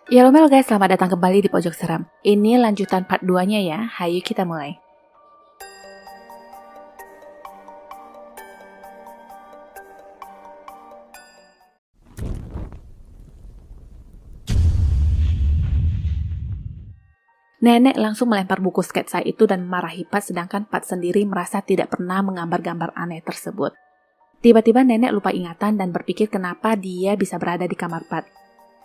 Yellow guys, selamat datang kembali di Pojok Seram. Ini lanjutan part 2-nya ya, hayu kita mulai. Nenek langsung melempar buku sketsa itu dan memarahi Pat, sedangkan Pat sendiri merasa tidak pernah menggambar gambar aneh tersebut. Tiba-tiba nenek lupa ingatan dan berpikir kenapa dia bisa berada di kamar Pat.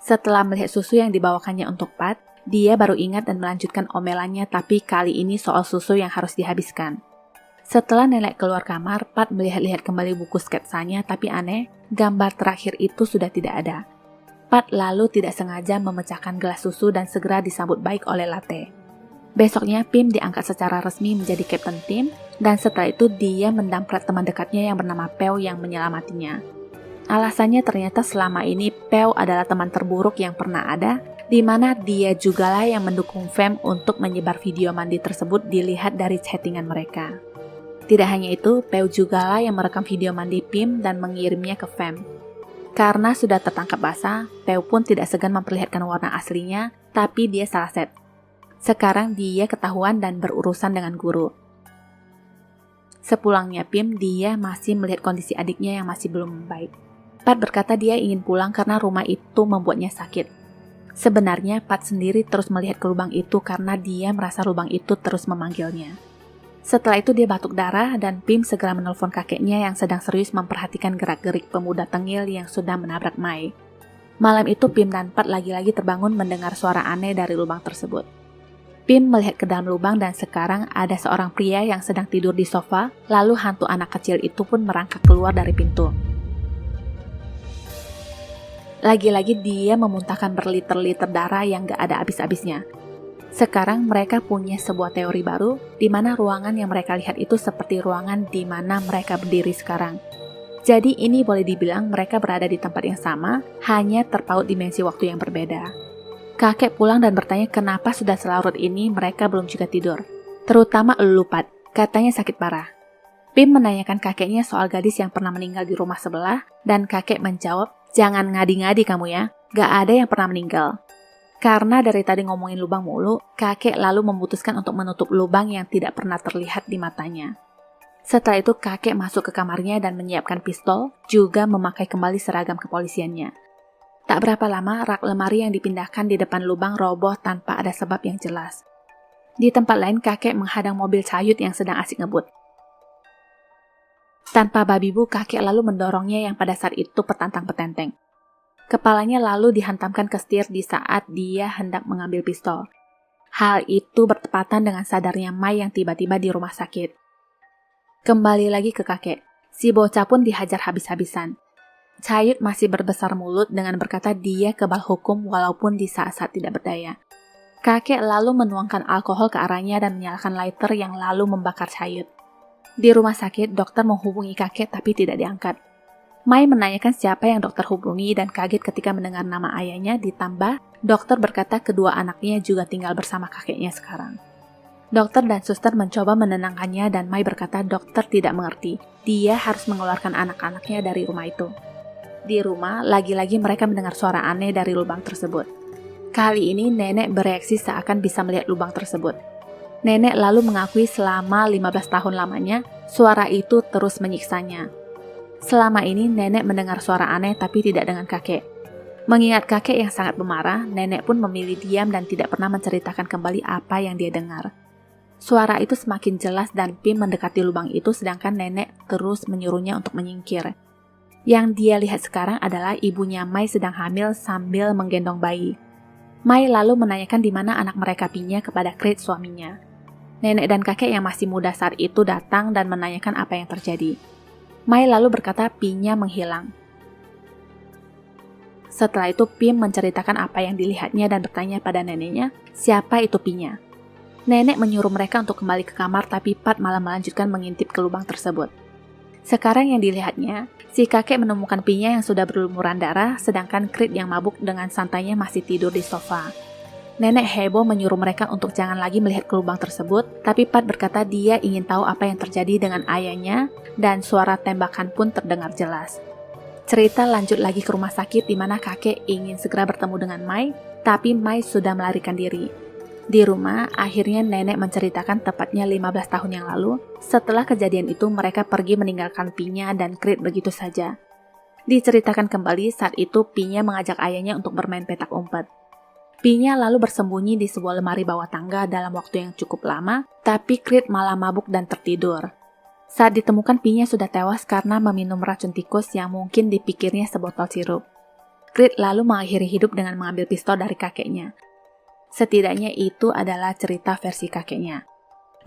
Setelah melihat susu yang dibawakannya untuk Pat, dia baru ingat dan melanjutkan omelannya, tapi kali ini soal susu yang harus dihabiskan. Setelah nenek keluar kamar, Pat melihat-lihat kembali buku sketsanya, tapi aneh, gambar terakhir itu sudah tidak ada. Pat lalu tidak sengaja memecahkan gelas susu dan segera disambut baik oleh Latte. Besoknya, Pim diangkat secara resmi menjadi kapten tim, dan setelah itu dia mendamprat teman dekatnya yang bernama Peu yang menyelamatinya. Alasannya ternyata selama ini Peu adalah teman terburuk yang pernah ada, di mana dia jugalah yang mendukung Fem untuk menyebar video mandi tersebut dilihat dari chattingan mereka. Tidak hanya itu, Peu jugalah yang merekam video mandi Pim dan mengirimnya ke Fem. Karena sudah tertangkap basah, Peu pun tidak segan memperlihatkan warna aslinya, tapi dia salah set. Sekarang dia ketahuan dan berurusan dengan guru. Sepulangnya Pim, dia masih melihat kondisi adiknya yang masih belum membaik. Pat berkata dia ingin pulang karena rumah itu membuatnya sakit. Sebenarnya Pat sendiri terus melihat ke lubang itu karena dia merasa lubang itu terus memanggilnya. Setelah itu dia batuk darah dan Pim segera menelpon kakeknya yang sedang serius memperhatikan gerak-gerik pemuda tengil yang sudah menabrak Mai. Malam itu Pim dan Pat lagi-lagi terbangun mendengar suara aneh dari lubang tersebut. Pim melihat ke dalam lubang dan sekarang ada seorang pria yang sedang tidur di sofa, lalu hantu anak kecil itu pun merangkak keluar dari pintu. Lagi-lagi dia memuntahkan berliter-liter darah yang gak ada habis-habisnya. Sekarang mereka punya sebuah teori baru, di mana ruangan yang mereka lihat itu seperti ruangan di mana mereka berdiri sekarang. Jadi ini boleh dibilang mereka berada di tempat yang sama, hanya terpaut dimensi waktu yang berbeda. Kakek pulang dan bertanya kenapa sudah selarut ini mereka belum juga tidur. Terutama elu Pat, katanya sakit parah. Pim menanyakan kakeknya soal gadis yang pernah meninggal di rumah sebelah, dan kakek menjawab, jangan ngadi-ngadi kamu ya, gak ada yang pernah meninggal. Karena dari tadi ngomongin lubang mulu, kakek lalu memutuskan untuk menutup lubang yang tidak pernah terlihat di matanya. Setelah itu kakek masuk ke kamarnya dan menyiapkan pistol, juga memakai kembali seragam kepolisiannya. Tak berapa lama, rak lemari yang dipindahkan di depan lubang roboh tanpa ada sebab yang jelas. Di tempat lain, kakek menghadang mobil Cayut yang sedang asik ngebut. Tanpa babi bu, kakek lalu mendorongnya yang pada saat itu petantang-petenteng. Kepalanya lalu dihantamkan ke setir di saat dia hendak mengambil pistol. Hal itu bertepatan dengan sadarnya Mai yang tiba-tiba di rumah sakit. Kembali lagi ke kakek, si bocah pun dihajar habis-habisan. Cayut masih berbesar mulut dengan berkata dia kebal hukum walaupun di saat-saat tidak berdaya. Kakek lalu menuangkan alkohol ke arahnya dan menyalakan lighter yang lalu membakar Cayut. Di rumah sakit, dokter menghubungi kakek tapi tidak diangkat. Mai menanyakan siapa yang dokter hubungi dan kaget ketika mendengar nama ayahnya, ditambah dokter berkata kedua anaknya juga tinggal bersama kakeknya sekarang. Dokter dan suster mencoba menenangkannya dan Mai berkata dokter tidak mengerti, dia harus mengeluarkan anak-anaknya dari rumah itu. Di rumah, lagi-lagi mereka mendengar suara aneh dari lubang tersebut. Kali ini nenek bereaksi seakan bisa melihat lubang tersebut. Nenek lalu mengakui selama 15 tahun lamanya, suara itu terus menyiksanya. Selama ini nenek mendengar suara aneh tapi tidak dengan kakek. Mengingat kakek yang sangat pemarah, nenek pun memilih diam dan tidak pernah menceritakan kembali apa yang dia dengar. Suara itu semakin jelas dan Pim mendekati lubang itu sedangkan nenek terus menyuruhnya untuk menyingkir. Yang dia lihat sekarang adalah ibunya Mai sedang hamil sambil menggendong bayi. Mai lalu menanyakan di mana anak mereka Pinya kepada Krit suaminya. Nenek dan kakek yang masih muda saat itu datang dan menanyakan apa yang terjadi. Mai lalu berkata Pinya menghilang. Setelah itu Pim menceritakan apa yang dilihatnya dan bertanya pada neneknya, siapa itu Pinya. Nenek menyuruh mereka untuk kembali ke kamar tapi Pat malah melanjutkan mengintip ke lubang tersebut. Sekarang yang dilihatnya, si kakek menemukan Pinya yang sudah berlumuran darah sedangkan Krit yang mabuk dengan santainya masih tidur di sofa. Nenek heboh menyuruh mereka untuk jangan lagi melihat ke lubang tersebut, tapi Pat berkata dia ingin tahu apa yang terjadi dengan ayahnya dan suara tembakan pun terdengar jelas. Cerita lanjut lagi ke rumah sakit di mana kakek ingin segera bertemu dengan Mai, tapi Mai sudah melarikan diri. Di rumah, akhirnya nenek menceritakan tepatnya 15 tahun yang lalu, setelah kejadian itu mereka pergi meninggalkan Pinya dan Creed begitu saja. Diceritakan kembali saat itu Pinya mengajak ayahnya untuk bermain petak umpet. Pinya lalu bersembunyi di sebuah lemari bawah tangga dalam waktu yang cukup lama, tapi Creed malah mabuk dan tertidur. Saat ditemukan Pinya sudah tewas karena meminum racun tikus yang mungkin dipikirnya sebotol sirup. Creed lalu mengakhiri hidup dengan mengambil pistol dari kakeknya. Setidaknya itu adalah cerita versi kakeknya.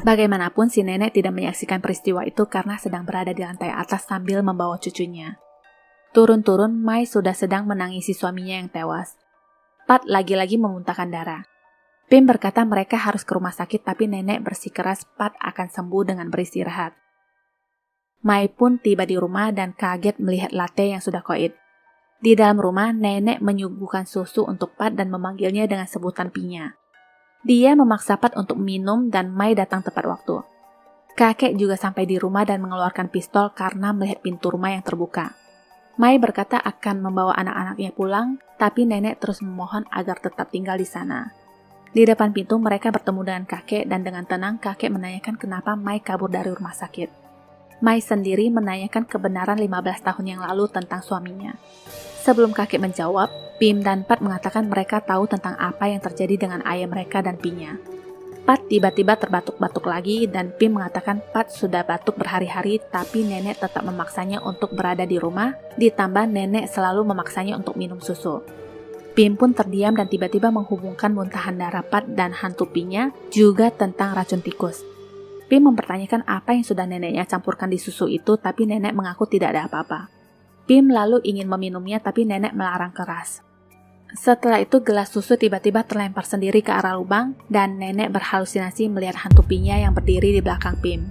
Bagaimanapun si nenek tidak menyaksikan peristiwa itu karena sedang berada di lantai atas sambil membawa cucunya. Turun-turun, Mai sudah sedang menangisi suaminya yang tewas. Pat lagi-lagi memuntahkan darah. Pim berkata mereka harus ke rumah sakit tapi nenek bersikeras Pat akan sembuh dengan beristirahat. Mai pun tiba di rumah dan kaget melihat latte yang sudah koit. Di dalam rumah, nenek menyuguhkan susu untuk Pat dan memanggilnya dengan sebutan Pinya. Dia memaksa Pat untuk minum dan Mai datang tepat waktu. Kakek juga sampai di rumah dan mengeluarkan pistol karena melihat pintu rumah yang terbuka. Mai berkata akan membawa anak-anaknya pulang, tapi nenek terus memohon agar tetap tinggal di sana. Di depan pintu mereka bertemu dengan kakek dan dengan tenang kakek menanyakan kenapa Mai kabur dari rumah sakit. Mai sendiri menanyakan kebenaran 15 tahun yang lalu tentang suaminya. Sebelum kakek menjawab, Pim dan Pat mengatakan mereka tahu tentang apa yang terjadi dengan ayah mereka dan Pinya. Pat tiba-tiba terbatuk-batuk lagi dan Pim mengatakan Pat sudah batuk berhari-hari tapi nenek tetap memaksanya untuk berada di rumah, ditambah nenek selalu memaksanya untuk minum susu. Pim pun terdiam dan tiba-tiba menghubungkan muntahan darah Pat dan hantu Pinya juga tentang racun tikus. Pim mempertanyakan apa yang sudah neneknya campurkan di susu itu tapi nenek mengaku tidak ada apa-apa. Pim lalu ingin meminumnya tapi nenek melarang keras. Setelah itu gelas susu tiba-tiba terlempar sendiri ke arah lubang dan nenek berhalusinasi melihat hantu Pinya yang berdiri di belakang Pim.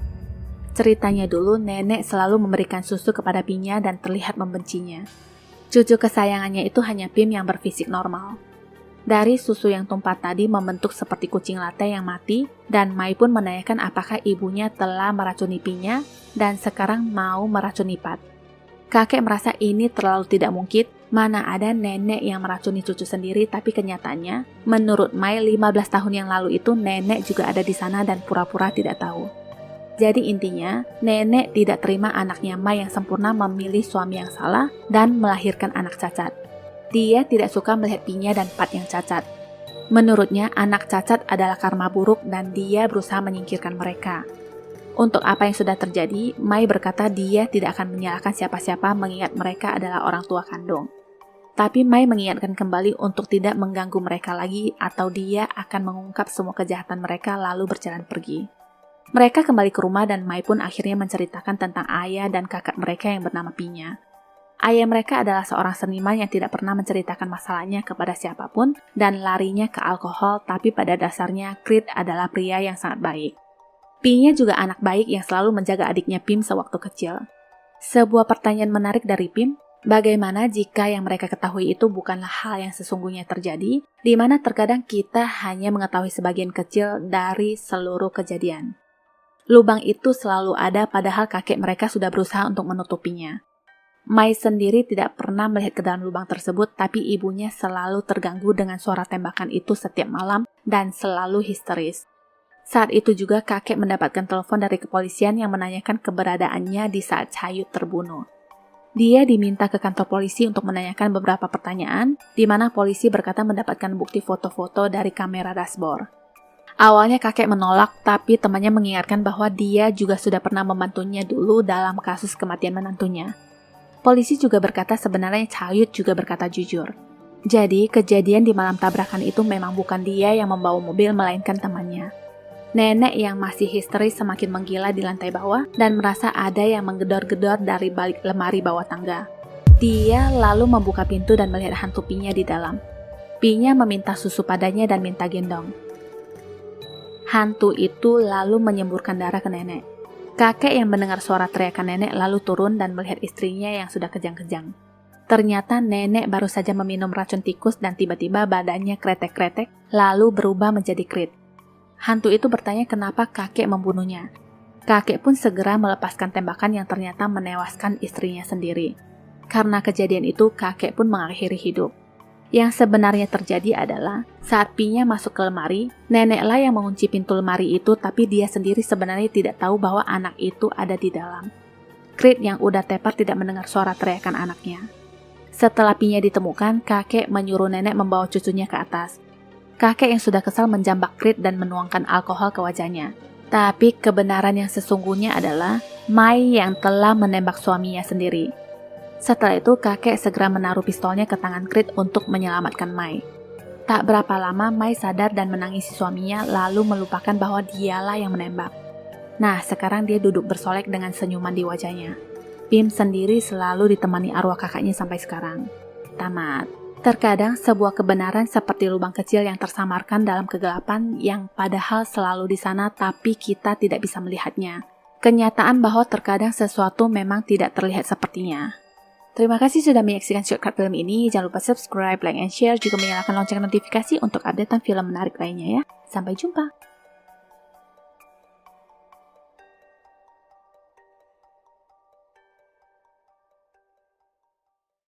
Ceritanya dulu nenek selalu memberikan susu kepada Pinya dan terlihat membencinya. Cucu kesayangannya itu hanya Pim yang berfisik normal. Dari susu yang tumpah tadi membentuk seperti kucing latte yang mati dan Mai pun menanyakan apakah ibunya telah meracuni Pinya dan sekarang mau meracuni Pat. Kakek merasa ini terlalu tidak mungkin, mana ada nenek yang meracuni cucu sendiri tapi kenyataannya, menurut Mai 15 tahun yang lalu itu nenek juga ada di sana dan pura-pura tidak tahu. Jadi intinya, nenek tidak terima anaknya Mai yang sempurna memilih suami yang salah dan melahirkan anak cacat. Dia tidak suka melihat Pinya dan Pat yang cacat. Menurutnya, anak cacat adalah karma buruk dan dia berusaha menyingkirkan mereka. Untuk apa yang sudah terjadi, Mai berkata dia tidak akan menyalahkan siapa-siapa mengingat mereka adalah orang tua kandung. Tapi Mai mengingatkan kembali untuk tidak mengganggu mereka lagi atau dia akan mengungkap semua kejahatan mereka lalu berjalan pergi. Mereka kembali ke rumah dan Mai pun akhirnya menceritakan tentang ayah dan kakak mereka yang bernama Pinya. Ayah mereka adalah seorang seniman yang tidak pernah menceritakan masalahnya kepada siapapun dan larinya ke alkohol, tapi pada dasarnya Creed adalah pria yang sangat baik. Pinya juga anak baik yang selalu menjaga adiknya Pim sewaktu kecil. Sebuah pertanyaan menarik dari Pim, bagaimana jika yang mereka ketahui itu bukanlah hal yang sesungguhnya terjadi, di mana terkadang kita hanya mengetahui sebagian kecil dari seluruh kejadian. Lubang itu selalu ada padahal kakek mereka sudah berusaha untuk menutupinya. Mai sendiri tidak pernah melihat ke dalam lubang tersebut, tapi ibunya selalu terganggu dengan suara tembakan itu setiap malam dan selalu histeris. Saat itu juga kakek mendapatkan telepon dari kepolisian yang menanyakan keberadaannya di saat Chayut terbunuh. Dia diminta ke kantor polisi untuk menanyakan beberapa pertanyaan, di mana polisi berkata mendapatkan bukti foto-foto dari kamera dashboard. Awalnya kakek menolak, tapi temannya mengingatkan bahwa dia juga sudah pernah membantunya dulu dalam kasus kematian menantunya. Polisi juga berkata sebenarnya Chayut juga berkata jujur. Jadi, kejadian di malam tabrakan itu memang bukan dia yang membawa mobil, melainkan temannya. Nenek yang masih histeris semakin menggila di lantai bawah dan merasa ada yang menggedor-gedor dari balik lemari bawah tangga. Dia lalu membuka pintu dan melihat hantu Pinya di dalam. Pinya meminta susu padanya dan minta gendong. Hantu itu lalu menyemburkan darah ke nenek. Kakek yang mendengar suara teriakan nenek lalu turun dan melihat istrinya yang sudah kejang-kejang. Ternyata nenek baru saja meminum racun tikus dan tiba-tiba badannya kretek-kretek lalu berubah menjadi Creed. Hantu itu bertanya kenapa kakek membunuhnya. Kakek pun segera melepaskan tembakan yang ternyata menewaskan istrinya sendiri. Karena kejadian itu, kakek pun mengakhiri hidup. Yang sebenarnya terjadi adalah saat Pi-nya masuk ke lemari, neneklah yang mengunci pintu lemari itu, tapi dia sendiri sebenarnya tidak tahu bahwa anak itu ada di dalam. Creed yang udah tepar tidak mendengar suara teriakan anaknya. Setelah Pi-nya ditemukan, kakek menyuruh nenek membawa cucunya ke atas. Kakek yang sudah kesal menjambak Creed dan menuangkan alkohol ke wajahnya. Tapi kebenaran yang sesungguhnya adalah Mai yang telah menembak suaminya sendiri. Setelah itu, kakek segera menaruh pistolnya ke tangan Creed untuk menyelamatkan Mai. Tak berapa lama, Mai sadar dan menangisi suaminya, lalu melupakan bahwa dialah yang menembak. Nah, sekarang dia duduk bersolek dengan senyuman di wajahnya. Pim sendiri selalu ditemani arwah kakaknya sampai sekarang. Tamat. Terkadang sebuah kebenaran seperti lubang kecil yang tersamarkan dalam kegelapan yang padahal selalu di sana tapi kita tidak bisa melihatnya. Kenyataan bahwa terkadang sesuatu memang tidak terlihat sepertinya. Terima kasih sudah menyaksikan shortcut film ini. Jangan lupa subscribe, like, and share, juga menyalakan lonceng notifikasi untuk updatean film menarik lainnya ya. Sampai jumpa!